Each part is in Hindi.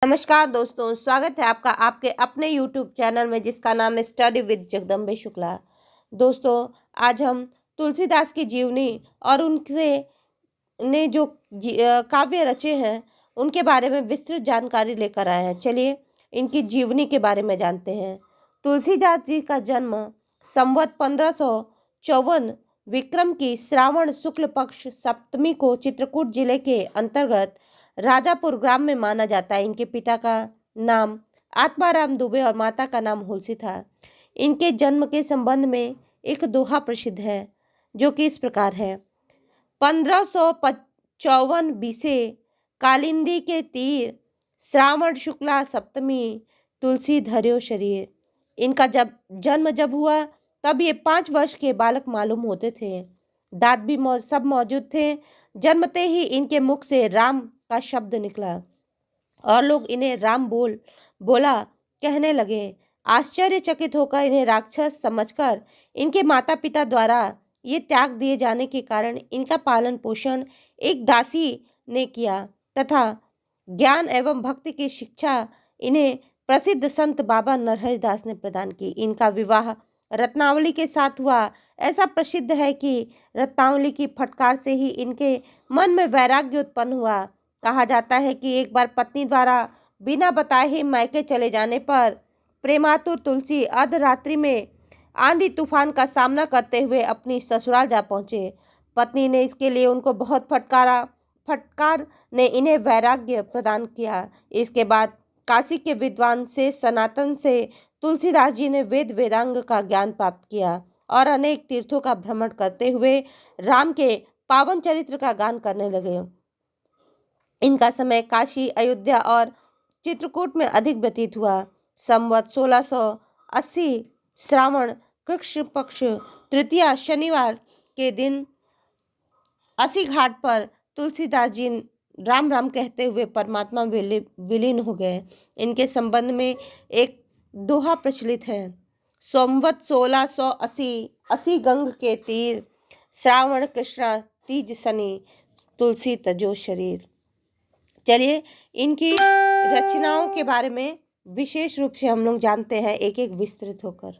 नमस्कार दोस्तों, स्वागत है आपका आपके अपने YouTube चैनल में जिसका नाम है स्टडी विद जगदम्बे शुक्ला। दोस्तों, आज हम तुलसीदास की जीवनी और उनसे ने जो काव्य रचे हैं उनके बारे में विस्तृत जानकारी लेकर आए हैं। चलिए इनकी जीवनी के बारे में जानते हैं। तुलसीदास जी का जन्म संवत 1554 विक्रम की श्रावण शुक्ल पक्ष सप्तमी को चित्रकूट जिले के अंतर्गत राजापुर ग्राम में माना जाता है। इनके पिता का नाम आत्माराम दुबे और माता का नाम हुलसी था। इनके जन्म के संबंध में एक दोहा प्रसिद्ध है जो कि इस प्रकार है। 1554 बीसे कालिंदी के तीर, श्रावण शुक्ला सप्तमी तुलसी धर्यो शरीर। इनका जब हुआ तब ये 5 वर्ष के बालक मालूम होते थे। दांत भी सब मौजूद थे। जन्मते ही इनके मुख से राम का शब्द निकला और लोग इन्हें राम बोला कहने लगे। आश्चर्यचकित होकर इन्हें राक्षस समझकर इनके माता पिता द्वारा ये त्याग दिए जाने के कारण इनका पालन पोषण एक दासी ने किया तथा ज्ञान एवं भक्ति की शिक्षा इन्हें प्रसिद्ध संत बाबा नरहरिदास ने प्रदान की। इनका विवाह रत्नावली के साथ हुआ। ऐसा प्रसिद्ध है कि रत्नावली की फटकार से ही इनके मन में वैराग्य उत्पन्न हुआ। कहा जाता है कि एक बार पत्नी द्वारा बिना बताए ही मायके चले जाने पर प्रेमातुर तुलसी अर्धरात्रि में आंधी तूफान का सामना करते हुए अपनी ससुराल जा पहुँचे। पत्नी ने इसके लिए उनको बहुत फटकारा। फटकार ने इन्हें वैराग्य प्रदान किया। इसके बाद काशी के विद्वान से सनातन से तुलसीदास जी ने वेद वेदांग का ज्ञान प्राप्त किया और अनेक तीर्थों का भ्रमण करते हुए राम के पावन चरित्र का गान करने लगे। इनका समय काशी, अयोध्या और चित्रकूट में अधिक व्यतीत हुआ। संवत 1680 श्रावण कृष्ण पक्ष तृतीया शनिवार के दिन असी घाट पर तुलसीदास जी राम राम कहते हुए परमात्मा विलीन हो गए। इनके संबंध में एक दोहा प्रचलित है। संवत 1680 गंग के तीर, श्रावण कृष्णा तीज शनि तुलसी तजो शरीर। चलिए इनकी रचनाओं के बारे में विशेष रूप से हम लोग जानते हैं एक एक विस्तृत होकर।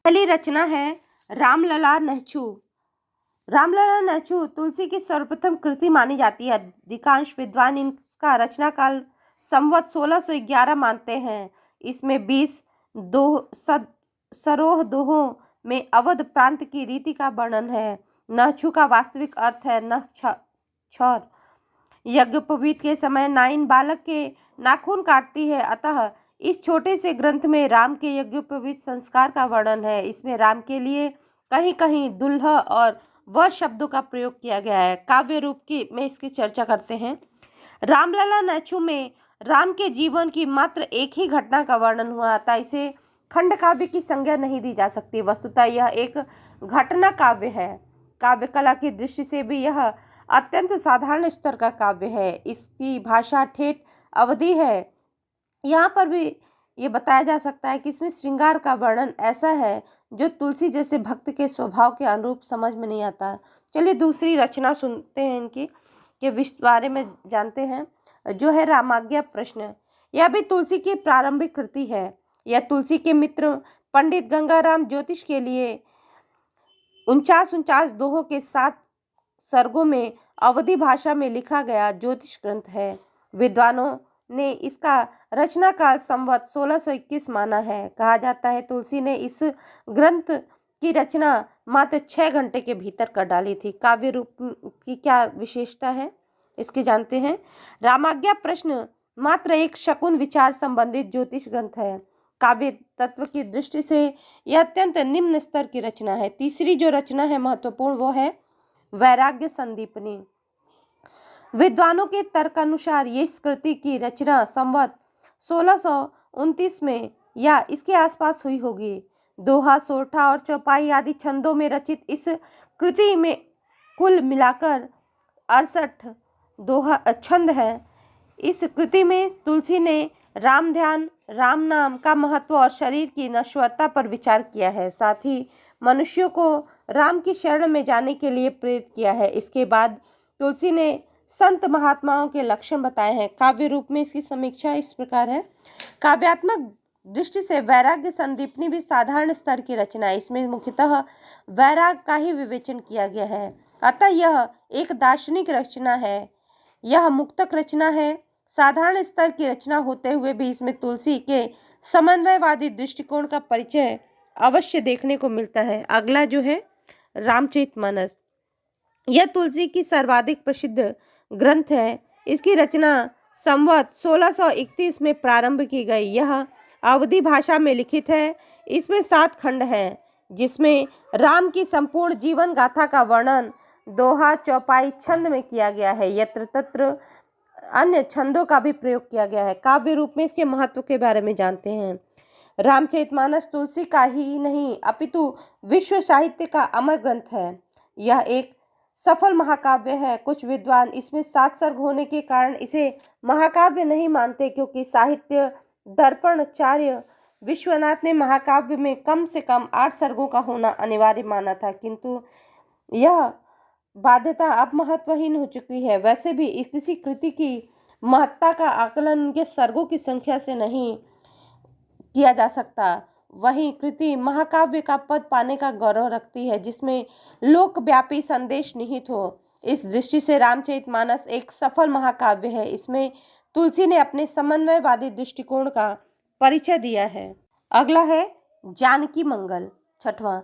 पहली रचना है रामलला नहछू। रामलला नहछू तुलसी की सर्वप्रथम कृति मानी जाती है। अधिकांश विद्वान इसका रचना काल संवत 1611 मानते हैं। इसमें 20 सरोह दोहों में अवध प्रांत की रीति का वर्णन है। नहछू का वास्तविक अर्थ है नक्षर। यज्ञोपवीत के समय नाइन बालक के नाखून काटती है। अतः इस छोटे से ग्रंथ में राम के यज्ञोपवीत संस्कार का वर्णन है। इसमें राम के लिए कहीं कहीं दुल्हा और वर शब्दों का प्रयोग किया गया है। काव्य रूप की में इसकी चर्चा करते हैं। रामलला नहछू में राम के जीवन की मात्र एक ही घटना का वर्णन हुआ था। इसे खंड काव्य की संज्ञा नहीं दी जा सकती। वस्तुतः यह एक घटना काव्य है। काव्य कला की दृष्टि से भी यह अत्यंत साधारण स्तर का काव्य है। इसकी भाषा ठेठ अवधि है। यहाँ पर भी ये बताया जा सकता है कि इसमें श्रृंगार का वर्णन ऐसा है जो तुलसी जैसे भक्त के स्वभाव के अनुरूप समझ में नहीं आता। चलिए दूसरी रचना सुनते हैं इनकी के बारे में जानते हैं, जो है रामाज्ञा प्रश्न। यह भी तुलसी की प्रारंभिक कृति है। यह तुलसी के मित्र पंडित गंगाराम ज्योतिष के लिए 49 दोहों के 7 सर्गों में अवधी भाषा में लिखा गया ज्योतिष ग्रंथ है। विद्वानों ने इसका रचना काल संवत 1621 माना है। कहा जाता है तुलसी ने इस ग्रंथ की रचना मात्र 6 घंटे के भीतर कर डाली थी। काव्य रूप की क्या विशेषता है इसकी जानते हैं। रामाज्ञा प्रश्न मात्र एक शकुन विचार संबंधित ज्योतिष ग्रंथ है। काव्य तत्व की दृष्टि से यह अत्यंत निम्न स्तर की रचना है। तीसरी जो रचना है महत्वपूर्ण वो है वैराग्य संदीपनी। विद्वानों के तर्क अनुसार ये इस कृति की रचना संवत 1629 में या इसके आसपास हुई होगी। दोहा, सोरठा और चौपाई आदि छंदों में रचित इस कृति में कुल मिलाकर 68 दोहा छंद है। इस कृति में तुलसी ने राम ध्यान, राम नाम का महत्व और शरीर की नश्वरता पर विचार किया है। साथ ही मनुष्यों को राम की शरण में जाने के लिए प्रेरित किया है। इसके बाद तुलसी ने संत महात्माओं के लक्षण बताए हैं। काव्य रूप में इसकी समीक्षा इस प्रकार है। काव्यात्मक दृष्टि से वैराग्य संदीपनी भी साधारण स्तर की रचना है। इसमें मुख्यतः वैराग का ही विवेचन किया गया है, अतः यह एक दार्शनिक रचना है। यह मुक्तक रचना है। साधारण स्तर की रचना होते हुए भी इसमें तुलसी के समन्वयवादी दृष्टिकोण का परिचय अवश्य देखने को मिलता है। अगला जो है रामचरितमानस, यह तुलसी की सर्वाधिक प्रसिद्ध ग्रंथ है। इसकी रचना संवत 1631 में प्रारंभ की गई। यह अवधी भाषा में लिखित है। इसमें 7 खंड हैं, जिसमें राम की संपूर्ण जीवन गाथा का वर्णन दोहा चौपाई छंद में किया गया है। यत्र तत्र अन्य छंदों का भी प्रयोग किया गया है। काव्य रूप में इसके महत्व के बारे में जानते हैं। रामचरितमानस तुलसी का ही नहीं अपितु विश्व साहित्य का अमर ग्रंथ है। यह एक सफल महाकाव्य है। कुछ विद्वान इसमें 7 सर्ग होने के कारण इसे महाकाव्य नहीं मानते, क्योंकि साहित्य दर्पणाचार्य विश्वनाथ ने महाकाव्य में कम से कम 8 सर्गों का होना अनिवार्य माना था, किंतु यह बाध्यता अब महत्वहीन हो चुकी है। वैसे भी किसी कृति की महत्ता का आकलन उनके सर्गों की संख्या से नहीं किया जा सकता। वहीं कृति महाकाव्य का पद पाने का गौरव रखती है, जिसमें लोकव्यापी संदेश निहित हो। इस दृष्टि से रामचरितमानस एक सफल महाकाव्य है। इसमें तुलसी ने अपने समन्वयवादी दृष्टिकोण का परिचय दिया है। अगला है जानकी मंगल, छठवां।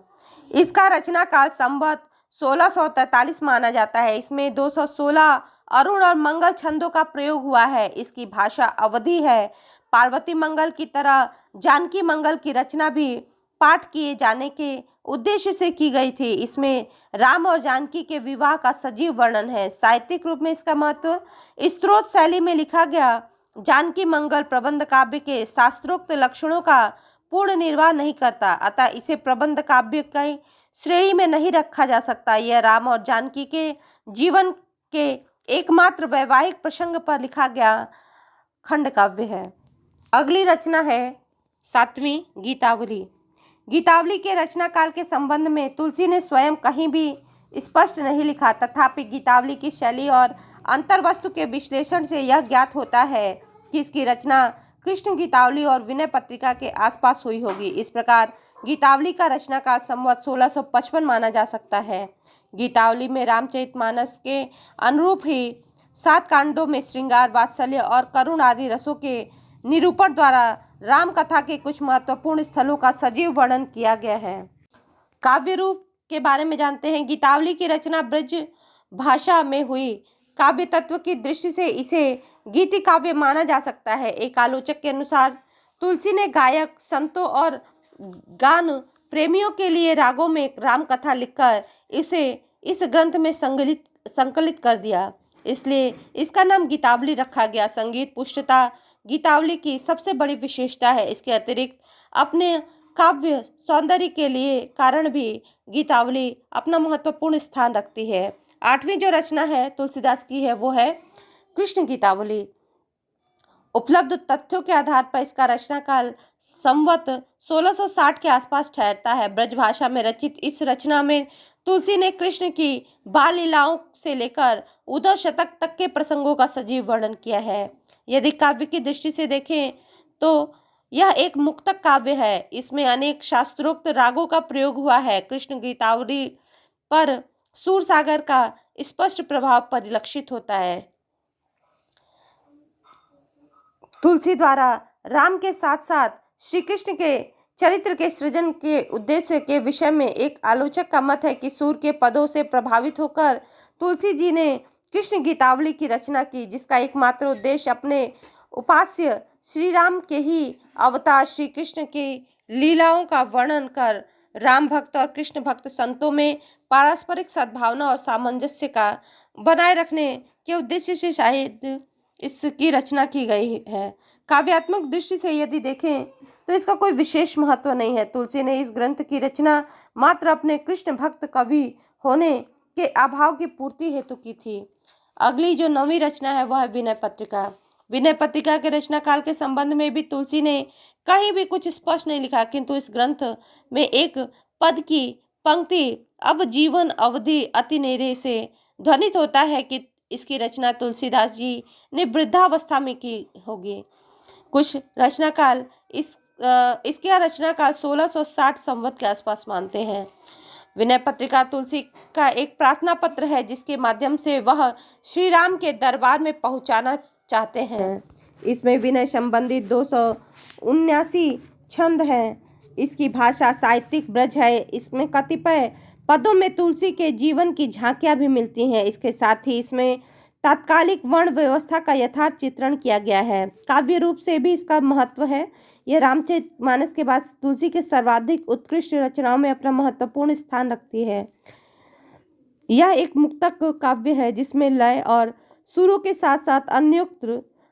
इसका रचना काल संवत 1643 माना जाता है। इसमें 216 अरुण और मंगल छंदों का प्रयोग हुआ है। इसकी भाषा अवधी है। पार्वती मंगल की तरह जानकी मंगल की रचना भी पाठ किए जाने के उद्देश्य से की गई थी। इसमें राम और जानकी के विवाह का सजीव वर्णन है। साहित्यिक रूप में इसका महत्व स्त्रोत शैली में लिखा गया जानकी मंगल प्रबंध काव्य के शास्त्रोक्त लक्षणों का पूर्ण निर्वाह नहीं करता, अतः इसे प्रबंध काव्य की श्रेणी में नहीं रखा जा सकता। यह राम और जानकी के जीवन के एकमात्र वैवाहिक प्रसंग पर लिखा गया खंड काव्य है। अगली रचना है 7वीं गीतावली। गीतावली के रचना काल के संबंध में तुलसी ने स्वयं कहीं भी स्पष्ट नहीं लिखा, तथापि गीतावली की शैली और अंतर्वस्तु के विश्लेषण से यह ज्ञात होता है कि इसकी रचना कृष्ण गीतावली और विनय पत्रिका के आसपास हुई होगी। इस प्रकार गीतावली का रचना काल संवत 1655 माना जा सकता है। गीतावली में रामचरितमानस के अनुरूप ही 7 कांडों में श्रृंगार, वात्सल्य और करुण आदि रसों के निरूपण द्वारा राम कथा के कुछ महत्वपूर्ण स्थलों का सजीव वर्णन किया गया है। काव्य रूप के बारे में जानते हैं। गीतावली की रचना ब्रज भाषा में हुई। काव्य तत्व की दृष्टि से इसे गीति काव्य माना जा सकता है। एक आलोचक के अनुसार तुलसी ने गायक, संतों और गान प्रेमियों के लिए रागों में राम कथा लिखकर इसे इस ग्रंथ में संकलित कर दिया, इसलिए इसका नाम गीतावली रखा गया। संगीत पुष्टता गीतावली की सबसे बड़ी विशेषता है। इसके अतिरिक्त अपने काव्य सौंदर्य के लिए कारण भी गीतावली अपना महत्वपूर्ण स्थान रखती है। 8वीं जो रचना है तुलसीदास की है वो है कृष्ण गीतावली। उपलब्ध तथ्यों के आधार पर इसका रचना काल संवत 1660 के आसपास ठहरता है। ब्रज भाषा में रचित इस रचना में तुलसी ने कृष्ण की बाल लीलाओं से लेकर उद्धव शतक तक के प्रसंगों का सजीव वर्णन किया है। यदि काव्य की दृष्टि से देखें तो यह एक मुक्तक काव्य है। इसमें अनेक शास्त्रोक्त रागों का प्रयोग हुआ है। कृष्ण गीतावली पर सूर सागर का स्पष्ट प्रभाव परिलक्षित होता है। तुलसी द्वारा राम के साथ साथ श्री कृष्ण के चरित्र के सृजन के उद्देश्य के विषय में एक आलोचक का मत है कि सूर के पदों से प्रभावित होकर तुलसी जी ने कृष्ण गीतावली की रचना की, जिसका एकमात्र उद्देश्य अपने उपास्य श्री राम के ही अवतार श्री कृष्ण की लीलाओं का वर्णन कर राम भक्त और कृष्ण भक्त संतों में पारस्परिक सद्भावना और सामंजस्य का बनाए रखने के उद्देश्य से शायद इसकी रचना की गई है। काव्यात्मक दृष्टि से यदि देखें तो इसका कोई विशेष महत्व नहीं है। तुलसी ने इस ग्रंथ की रचना मात्र अपने कृष्ण भक्त कवि होने के अभाव की पूर्ति हेतु की थी। अगली जो 9वीं रचना है वह है विनय पत्रिका। विनय पत्रिका के रचना काल के संबंध में भी तुलसी ने कहीं भी कुछ स्पष्ट नहीं लिखा, किंतु इस ग्रंथ में एक पद की पंक्ति अब जीवन अवधि अति नेरे से ध्वनित होता है कि इसकी रचना तुलसीदास जी ने वृद्धावस्था में की होगी। कुछ रचनाकाल इसका रचनाकाल 1660 संवत के आसपास मानते हैं। विनय पत्रिका तुलसी का एक प्रार्थना पत्र है जिसके माध्यम से वह श्री राम के दरबार में पहुंचाना चाहते हैं। इसमें विनय संबंधित 279 छंद हैं। इसकी भाषा साहित्यिक ब्रज है। इसमें कतिपय पदों में तुलसी के जीवन की झांकियां भी मिलती हैं। इसके साथ ही इसमें तात्कालिक वर्ण व्यवस्था का यथार्थ चित्रण किया गया है। काव्य रूप से भी इसका महत्व है। यह रामचरितमानस के बाद तुलसी के सर्वाधिक उत्कृष्ट रचनाओं में अपना महत्वपूर्ण स्थान रखती है। यह एक मुक्तक काव्य है जिसमें लय और सुरों के साथ साथ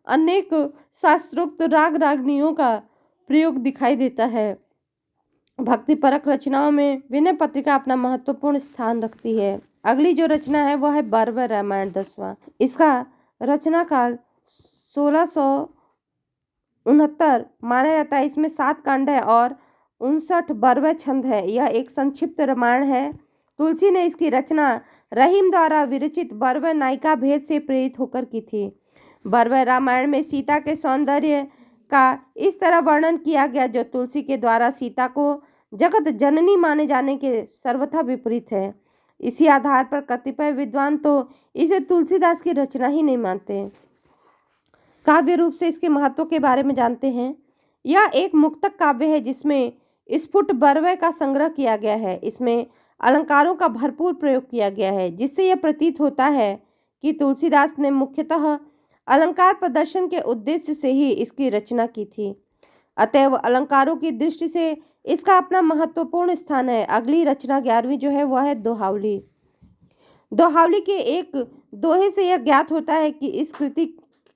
अनेक शास्त्रोक्त राग रागनियों का प्रयोग दिखाई देता है। भक्तिपरक रचनाओं में विनय पत्रिका अपना महत्वपूर्ण स्थान रखती है। अगली जो रचना है वह है 12वां रामायण 10वां। इसका रचना काल 1669 माना जाता है। इसमें 7 कांड है और 59 12वें छंद है। यह एक संक्षिप्त रामायण है। तुलसी ने इसकी रचना रहीम द्वारा विरचित 12वें नायिका भेद से प्रेरित होकर की थी। 12वें रामायण में सीता के सौंदर्य का इस तरह वर्णन किया गया जो तुलसी के द्वारा सीता को जगत जननी माने जाने के सर्वथा विपरीत है। इसी आधार पर कतिपय विद्वान तो इसे तुलसीदास की रचना ही नहीं मानते। काव्य रूप से इसके महत्व के बारे में जानते हैं। यह एक मुक्तक काव्य है जिसमें स्फुट 12वें का संग्रह किया गया है। इसमें अलंकारों का भरपूर प्रयोग किया गया है जिससे यह प्रतीत होता है कि तुलसीदास ने मुख्यतः अलंकार प्रदर्शन के उद्देश्य से ही इसकी रचना की थी। अतएव अलंकारों की दृष्टि से इसका अपना महत्वपूर्ण स्थान है। अगली रचना 11वीं जो है वह है दोहावली। दोहावली के एक दोहे से यह ज्ञात होता है कि इस कृति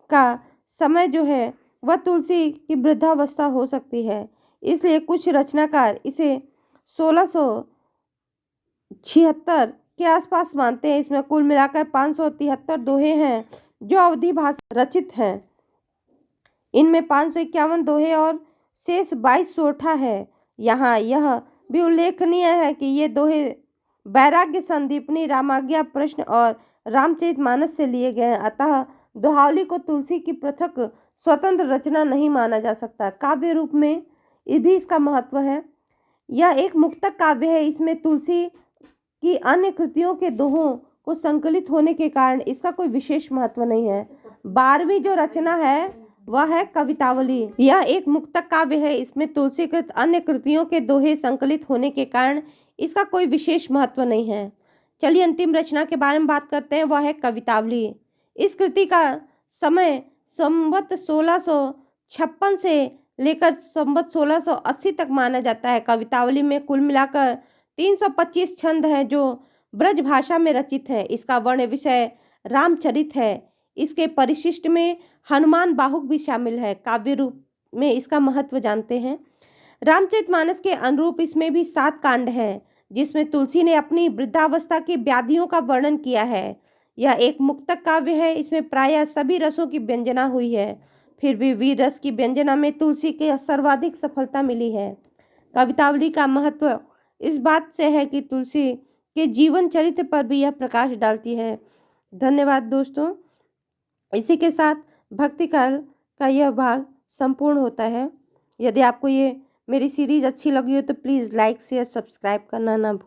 का समय जो है वह तुलसी की वृद्धावस्था हो सकती है। इसलिए कुछ रचनाकार इसे 1676 के आसपास मानते हैं। इसमें कुल मिलाकर 573 दोहे हैं जो अवधी भाषा रचित हैं। इनमें 551 दोहे और शेष 22 सोठा है। यहाँ यह भी उल्लेखनीय है कि ये दोहे वैराग्य संदीपनी रामाज्ञा प्रश्न और रामचरितमानस से लिए गए हैं। अतः दोहावली को तुलसी की पृथक स्वतंत्र रचना नहीं माना जा सकता। काव्य रूप में भी इसका महत्व है। यह एक मुक्तक काव्य है। इसमें तुलसी की अन्य कृतियों के दोहों को संकलित होने के कारण इसका कोई विशेष महत्व नहीं है। 12वीं जो रचना है वह है कवितावली। यह एक मुक्तक काव्य है। इसमें तुलसीकृत अन्य कृतियों के दोहे संकलित होने के कारण इसका कोई विशेष महत्व नहीं है। चलिए अंतिम रचना के बारे में बात करते हैं, वह है कवितावली। इस कृति का समय संवत 1656 से लेकर संवत 1680 तक माना जाता है। कवितावली में कुल मिलाकर 325 छंद हैं जो ब्रज भाषा में रचित है। इसका वर्ण विषय रामचरित है। इसके परिशिष्ट में हनुमान बाहुक भी शामिल है। काव्य रूप में इसका महत्व जानते हैं। रामचरितमानस के अनुरूप इसमें भी 7 कांड हैं जिसमें तुलसी ने अपनी वृद्धावस्था की व्याधियों का वर्णन किया है। यह एक मुक्तक काव्य है। इसमें प्रायः सभी रसों की व्यंजना हुई है। फिर भी वीर रस की व्यंजना में तुलसी के सर्वाधिक सफलता मिली है। कवितावली का महत्व इस बात से है कि तुलसी के जीवन चरित्र पर भी यह प्रकाश डालती है। धन्यवाद दोस्तों। इसी के साथ भक्ति काल का यह भाग संपूर्ण होता है। यदि आपको ये मेरी सीरीज़ अच्छी लगी हो तो प्लीज़ लाइक शेयर सब्सक्राइब करना ना भूलें।